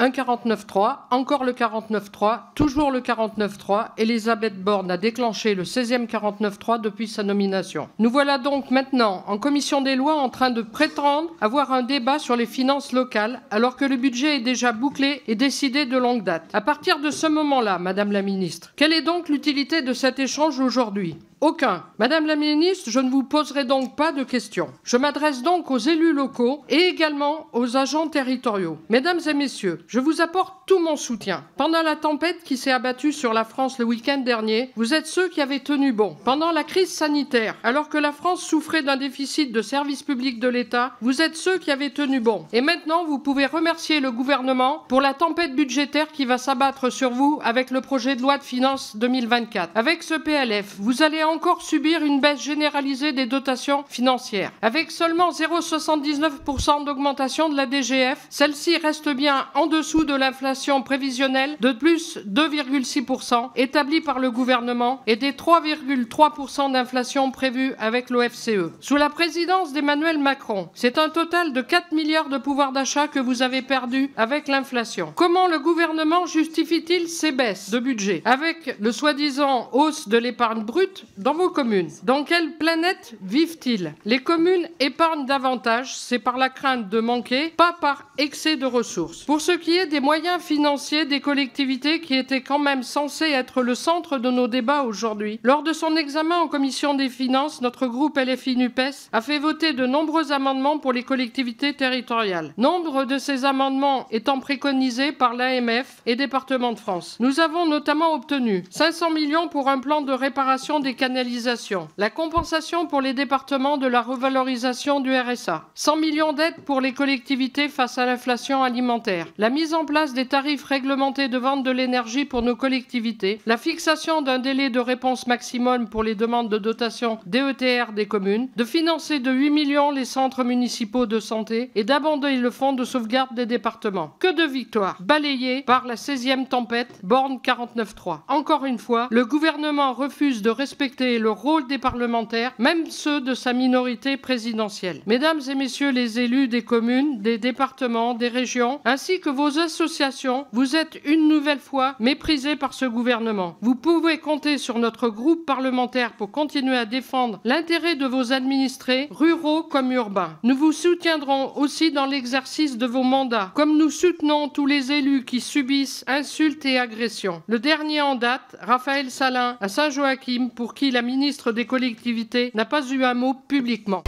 un 49.3, encore le 49.3, toujours le 49.3. Elisabeth Borne a déclenché le 16e 49.3 depuis sa nomination. Nous voilà donc maintenant en commission des lois en train de prétendre avoir un débat sur les finances locales, alors que le budget est déjà bouclé et décidé de longue date. À partir de ce moment-là, Madame la Ministre, quelle est donc l'utilité de cet échange aujourd'hui ? Aucun. Madame la Ministre, je ne vous poserai donc pas de questions. Je m'adresse donc aux élus locaux et également aux agents territoriaux. Mesdames et messieurs, je vous apporte tout mon soutien. Pendant la tempête qui s'est abattue sur la France le week-end dernier, vous êtes ceux qui avaient tenu bon. Pendant la crise sanitaire, alors que la France souffrait d'un déficit de services publics de l'État, vous êtes ceux qui avaient tenu bon. Et maintenant, vous pouvez remercier le gouvernement pour la tempête budgétaire qui va s'abattre sur vous avec le projet de loi de finances 2024. Avec ce PLF, vous allez encore subir une baisse généralisée des dotations financières. Avec seulement 0,79% d'augmentation de la DGF, celle-ci reste bien en dessous de l'inflation prévisionnelle de plus 2,6% établie par le gouvernement et des 3,3% d'inflation prévue avec l'OFCE. Sous la présidence d'Emmanuel Macron, c'est un total de 4 milliards de pouvoir d'achat que vous avez perdu avec l'inflation. Comment le gouvernement justifie-t-il ces baisses de budget avec le soi-disant hausse de l'épargne brute dans vos communes? Dans quelle planète vivent-ils? Les communes épargnent davantage, c'est par la crainte de manquer, pas par excès de ressources. Pour ce qui est des moyens financiers des collectivités qui étaient quand même censés être le centre de nos débats aujourd'hui, lors de son examen en commission des finances, notre groupe LFI-NUPES a fait voter de nombreux amendements pour les collectivités territoriales. Nombre de ces amendements étant préconisés par l'AMF et Départements de France. Nous avons notamment obtenu 500 millions pour un plan de réparation des canalisations, la compensation pour les départements de la revalorisation du RSA, 100 millions d'aides pour les collectivités face à l'inflation alimentaire, la mise en place des tarifs réglementés de vente de l'énergie pour nos collectivités, la fixation d'un délai de réponse maximum pour les demandes de dotation DETR des communes, de financer de 8 millions les centres municipaux de santé et d'abonder le fonds de sauvegarde des départements. Que de victoires balayées par la 16e tempête Borne 49.3. Encore une fois, le gouvernement refuse de respecter le rôle des parlementaires, même ceux de sa minorité présidentielle. Mesdames et messieurs les élus des communes, des départements, des régions, ainsi que vos associations, vous êtes une nouvelle fois méprisés par ce gouvernement. Vous pouvez compter sur notre groupe parlementaire pour continuer à défendre l'intérêt de vos administrés, ruraux comme urbains. Nous vous soutiendrons aussi dans l'exercice de vos mandats, comme nous soutenons tous les élus qui subissent insultes et agressions. Le dernier en date, Raphaël Salin, à Saint-Joachim, pour qui la ministre des collectivités n'a pas eu un mot publiquement.